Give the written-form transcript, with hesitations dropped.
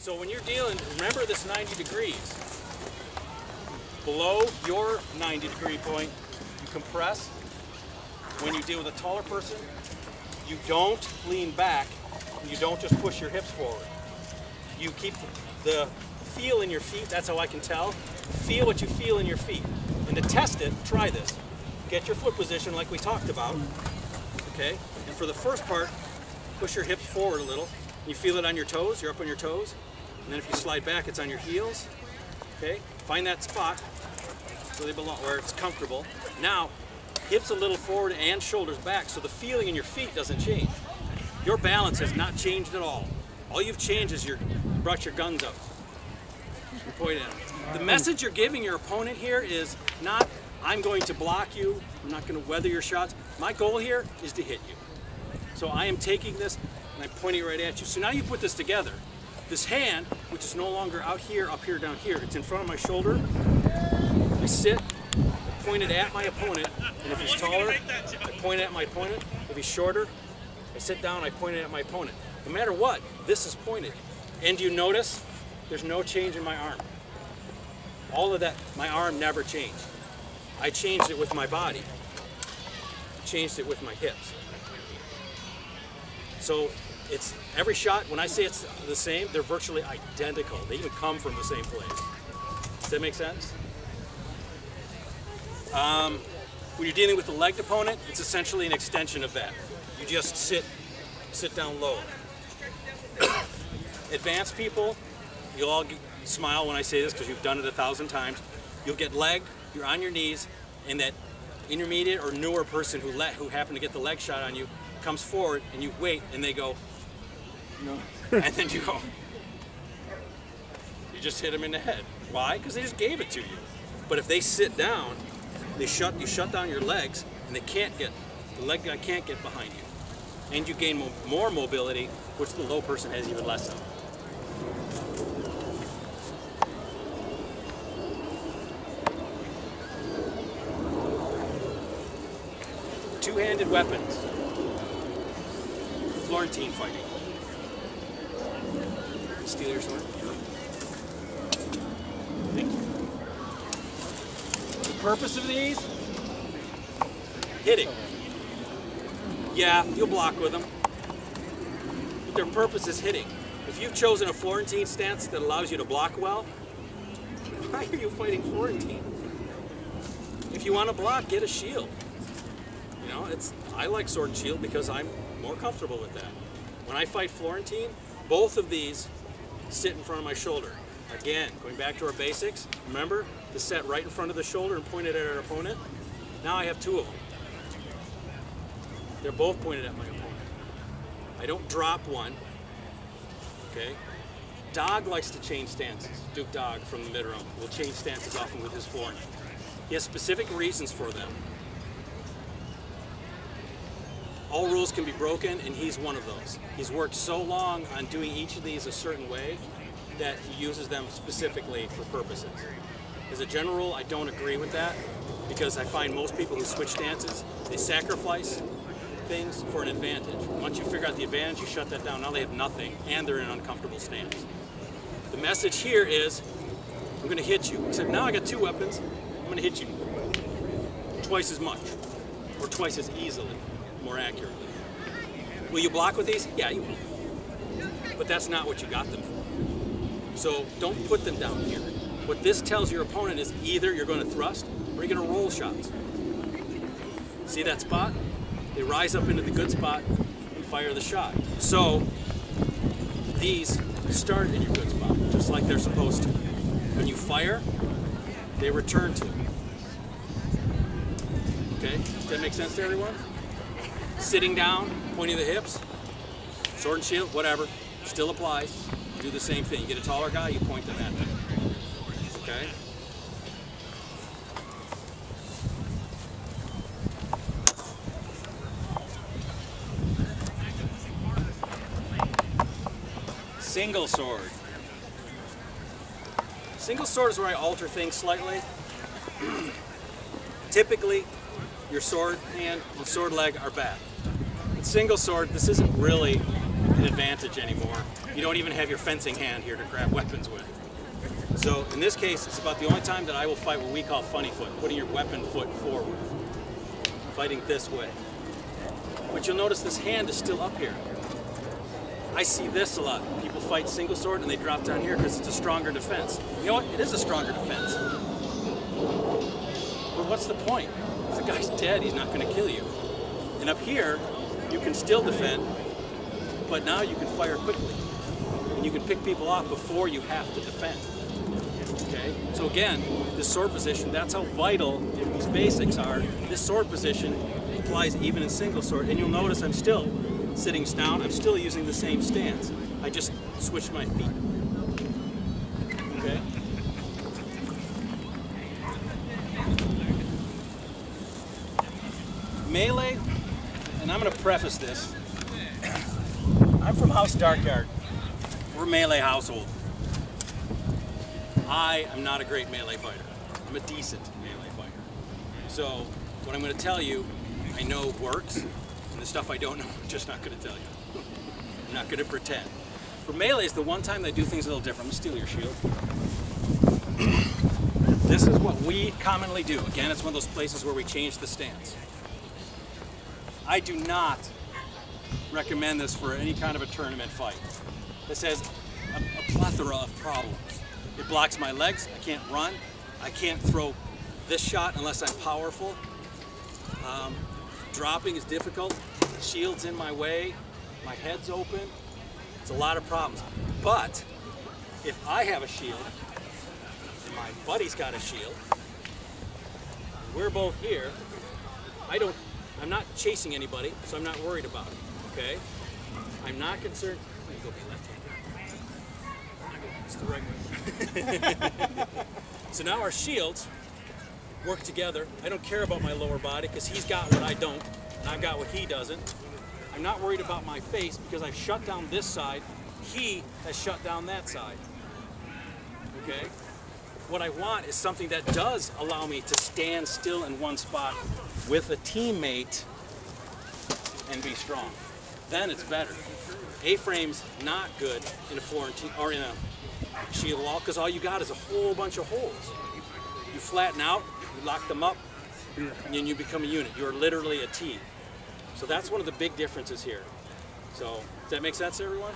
So when you're dealing, remember this 90 degrees. Below your 90-degree point, you compress. When you deal with a taller person, you don't lean back. You don't just push your hips forward. You keep the feel in your feet. That's how I can tell. Feel what you feel in your feet. And to test it, try this. Get your foot position like we talked about. Okay? And for the first part, push your hips forward a little. You feel it on your toes. You're up on your toes. And then if you slide back, it's on your heels. Okay? Find that spot where they belong, where it's comfortable. Now, hips a little forward and shoulders back, so the feeling in your feet doesn't change. Your balance has not changed at all. All you've changed is brought your guns up. You point at them. The message you're giving your opponent here is not, I'm going to block you, I'm not going to weather your shots. My goal here is to hit you. So I am taking this and I'm pointing right at you. So now you put this together. This hand, which is no longer out here, up here, down here, it's in front of my shoulder. I sit, I point it at my opponent, and if he's taller, I point it at my opponent. If he's shorter, I sit down, I point it at my opponent. No matter what, this is pointed. And do you notice there's no change in my arm? All of that, my arm never changed. I changed it with my body. I changed it with my hips. So it's every shot, when I say it's the same, they're virtually identical. They even come from the same place. Does that make sense? When you're dealing with a legged opponent, it's essentially an extension of that. You just sit down low. Advanced people, you'll all smile when I say this because you've done it 1,000 times. You'll get legged, you're on your knees, and that intermediate or newer person who happened to get the leg shot on you comes forward, and you wait, and they go, no. And then you go, you just hit them in the head. Why? Because they just gave it to you. But if they sit down, you shut down your legs, and the leg guy can't get behind you. And you gain more mobility, which the low person has even less of. Two-handed weapons. Florentine fighting. Steal your sword. Thank you. The purpose of these? Hitting. Yeah, you'll block with them. But their purpose is hitting. If you've chosen a Florentine stance that allows you to block well, why are you fighting Florentine? If you want to block, get a shield. You know, I like sword and shield because I'm more comfortable with that. When I fight Florentine, both of these sit in front of my shoulder. Again, going back to our basics, remember to set right in front of the shoulder and point it at our opponent. Now I have two of them. They're both pointed at my opponent. I don't drop one. Okay? Dog likes to change stances. Duke Dog from the mid-room will change stances often with his Florentine. He has specific reasons for them. All rules can be broken, and he's one of those. He's worked so long on doing each of these a certain way that he uses them specifically for purposes. As a general rule, I don't agree with that because I find most people who switch stances, they sacrifice things for an advantage. Once you figure out the advantage, you shut that down. Now they have nothing, and they're in an uncomfortable stance. The message here is, I'm going to hit you. Except now I got two weapons. I'm going to hit you twice as much, or twice as easily, more accurately. Will you block with these? Yeah, you will. But that's not what you got them for. So don't put them down here. What this tells your opponent is either you're going to thrust or you're going to roll shots. See that spot? They rise up into the good spot and fire the shot. So these start in your good spot, just like they're supposed to. When you fire, they return to it. Okay? Does that make sense to everyone? Sitting down, pointing the hips, sword and shield, whatever, still applies. You do the same thing. You get a taller guy, you point them at them. Okay? Single sword. Single sword is where I alter things slightly. Typically, your sword hand and sword leg are bad. With single sword, this isn't really an advantage anymore. You don't even have your fencing hand here to grab weapons with. So in this case, it's about the only time that I will fight what we call funny foot, putting your weapon foot forward, fighting this way. But you'll notice this hand is still up here. I see this a lot. People fight single sword and they drop down here because it's a stronger defense. You know what? It is a stronger defense. But what's the point? If the guy's dead, he's not going to kill you. And up here, you can still defend, but now you can fire quickly. And you can pick people off before you have to defend. Okay? So again, this sword position, that's how vital these basics are. This sword position applies even in single sword. And you'll notice I'm still sitting down, I'm still using the same stance. I just switched my feet. Okay? Melee, and I'm going to preface this. I'm from House Darkyard. We're a melee household. I am not a great melee fighter. I'm a decent melee fighter. So what I'm going to tell you, I know works, and the stuff I don't know, I'm just not going to tell you. I'm not going to pretend. For melee is the one time they do things a little different. I'm going to steal your shield. This is what we commonly do. Again, it's one of those places where we change the stance. I do not recommend this for any kind of a tournament fight. This has a plethora of problems. It blocks my legs, I can't run, I can't throw this shot unless I'm powerful. Dropping is difficult, shield's in my way, my head's open. It's a lot of problems. But if I have a shield, and my buddy's got a shield, we're both here, I'm not chasing anybody, so I'm not worried about it, okay? I'm not concerned. Let me go be left-handed. It's the right way. So now our shields work together. I don't care about my lower body because he's got what I don't, and I've got what he doesn't. I'm not worried about my face because I've shut down this side. He has shut down that side, okay? What I want is something that does allow me to stand still in one spot with a teammate and be strong. Then it's better. A-frame's not good in a Florentine or in a shield wall because all you got is a whole bunch of holes. You flatten out, you lock them up, and then you become a unit. You're literally a team. So that's one of the big differences here. So does that make sense, everyone?